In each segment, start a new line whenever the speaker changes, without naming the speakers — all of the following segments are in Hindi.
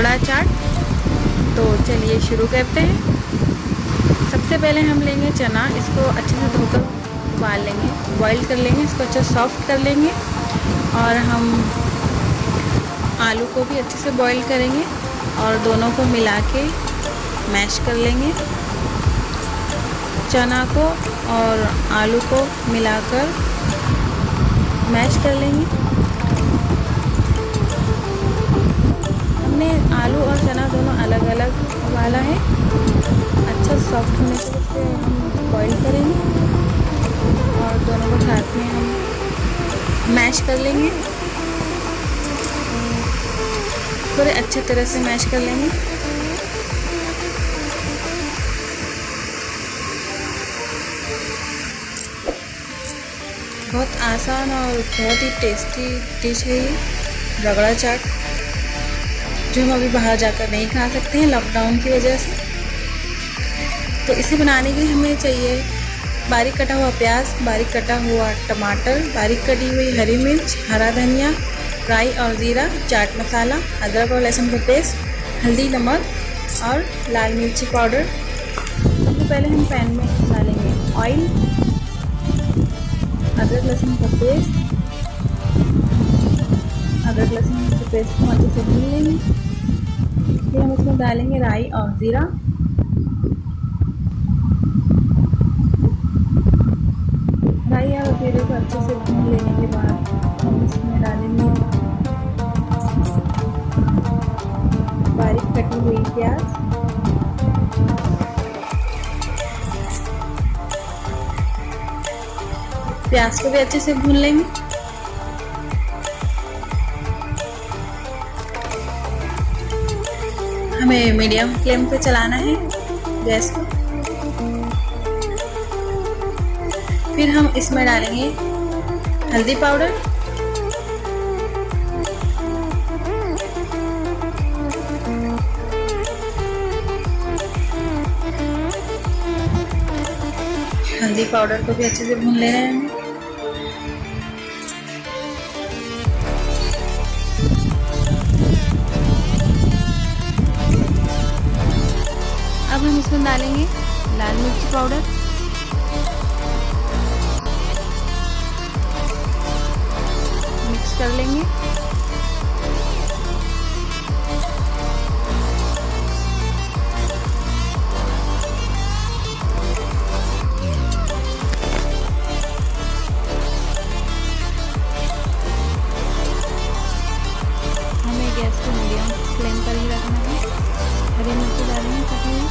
रगड़ा चाट। तो चलिए शुरू करते हैं। सबसे पहले हम लेंगे चना, इसको अच्छे से धोकर उबाल लेंगे, बॉईल कर लेंगे, इसको अच्छा सॉफ्ट कर लेंगे। और हम आलू को भी अच्छे से बॉईल करेंगे और दोनों को मिला के मैश कर लेंगे। चना को और आलू को मिलाकर मैश कर लेंगे। हमने आलू और चना दोनों अलग अलग उबाला है। अच्छा सॉफ्ट होने के लिए हम बॉईल करेंगे और दोनों को साथ में हम मैश कर लेंगे, पूरे अच्छे तरह से मैश कर लेंगे। बहुत आसान और बहुत ही टेस्टी डिश है ये रगड़ा चाट, जो हम अभी बाहर जाकर नहीं खा सकते हैं लॉकडाउन की वजह से। तो इसे बनाने के लिए हमें चाहिए बारीक कटा हुआ प्याज, बारीक कटा हुआ टमाटर, बारीक कटी हुई हरी मिर्च, हरा धनिया, राई और ज़ीरा, चाट मसाला, अदरक और लहसुन का पेस्ट, हल्दी, नमक और लाल मिर्ची पाउडर। सबसे पहले हम पैन में डालेंगे ऑयल, अदरक लहसुन का पेस्ट, अदरक लहसुन के पेस्ट को अच्छे से भून लेंगे। फिर हम इसमें डालेंगे राई और ज़ीरा, राई और ज़ीरे को अच्छे से भून लेने के बाद हम इसमें डालेंगे बारीक कटी हुई प्याज, प्याज को भी अच्छे से भून लेंगे। हमें मीडियम फ्लेम पे चलाना है गैस को। फिर हम इसमें डालेंगे हल्दी पाउडर, हल्दी पाउडर को भी अच्छे से भून लेना है। अब हम इसमें डालेंगे लाल मिर्ची पाउडर, मिक्स कर लेंगे। हमें गैस को मीडियम फ्लेम पर ही रखना है। हरी मिर्ची डालेंगे कटी हुई,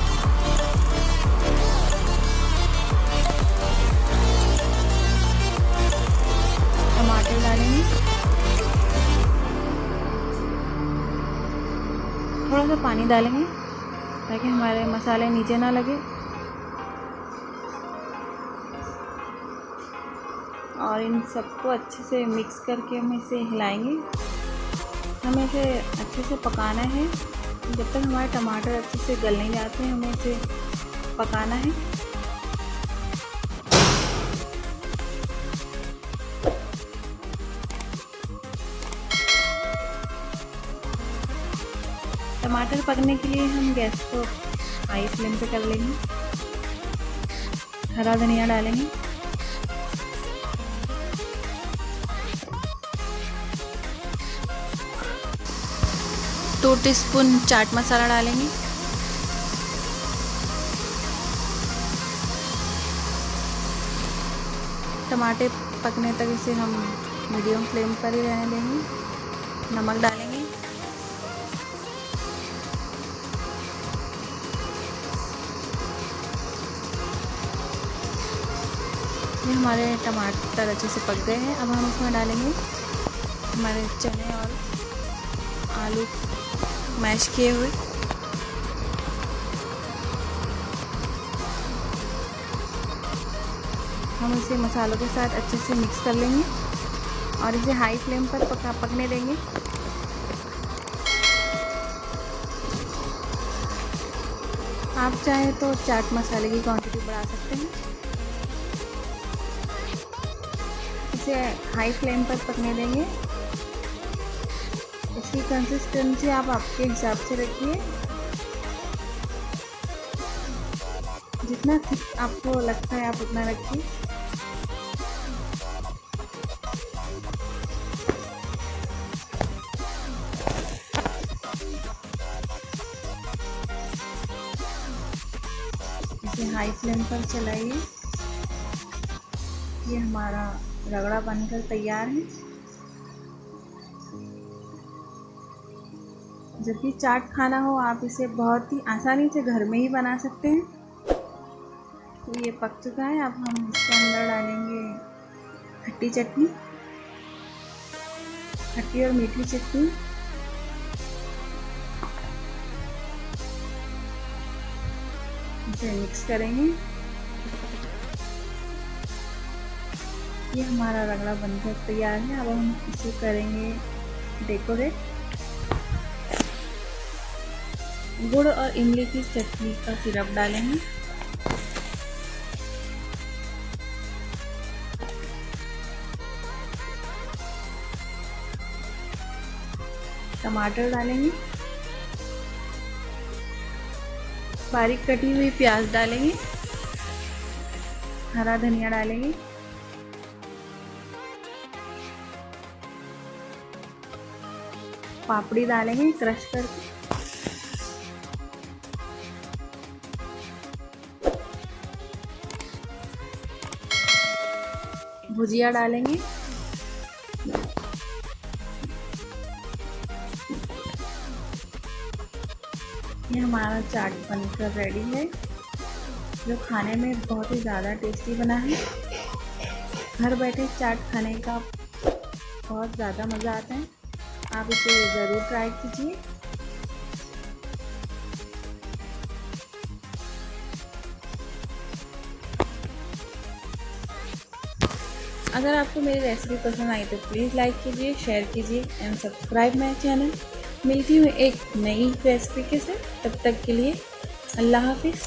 टमाटर डालेंगे, थोड़ा सा पानी डालेंगे ताकि हमारे मसाले नीचे ना लगे। और इन सबको अच्छे से मिक्स करके हम इसे हिलाएंगे। हमें इसे अच्छे से पकाना है जब तक हमारे टमाटर अच्छे से गल नहीं जाते हैं, हमें इसे पकाना है। टमाटर पकने के लिए हम गैस को हाई फ्लेम पे कर लेंगे। हरा धनिया डालेंगे, टू टीस्पून चाट मसाला डालेंगे, टमाटर पकने तक इसे हम मीडियम फ्लेम पर ही रहने देंगे। नमक डालेंगे, ये हमारे टमाटर अच्छे से पक गए हैं। अब हम इसमें डालेंगे हमारे चने और आलू मैश किए हुए। हम इसे मसालों के साथ अच्छे से मिक्स कर लेंगे और इसे हाई फ्लेम पर पकने देंगे। आप चाहें तो चाट मसाले की क्वांटिटी बढ़ा सकते हैं। इसे हाई फ्लेम पर पकने देंगे। इसकी कंसिस्टेंसी आप आपके हिसाब से रखिए, जितना थिक आपको लगता है आप उतना रखिए। इसे हाई फ्लेम पर चलाइए। ये हमारा रगड़ा बनकर तैयार है। जब भी चाट खाना हो आप इसे बहुत ही आसानी से घर में ही बना सकते हैं। तो ये पक चुका है। अब हम इसके अंदर डालेंगे खट्टी चटनी, खट्टी और मीठी चटनी। इसे मिक्स करेंगे। ये हमारा रगड़ा बनकर तैयार है। अब हम इसे करेंगे डेकोरेट। गुड़ और इमली की चटनी का सिरप डालेंगे। टमाटर डालेंगे। बारीक कटी हुई प्याज डालेंगे। हरा धनिया डालेंगे। पापड़ी डालेंगे क्रश करके। भुजिया डालेंगे। ये हमारा चाट बनकर रेडी है, जो खाने में बहुत ही ज़्यादा टेस्टी बना है। घर बैठे चाट खाने का बहुत ज़्यादा मज़ा आता है। आप इसे ज़रूर ट्राई कीजिए। अगर आपको मेरी रेसिपी पसंद आई तो प्लीज़ लाइक कीजिए, शेयर कीजिए एंड सब्सक्राइब माय चैनल। मिलती हूँ एक नई रेसिपी के साथ। तब तक के लिए अल्लाह हाफिज़।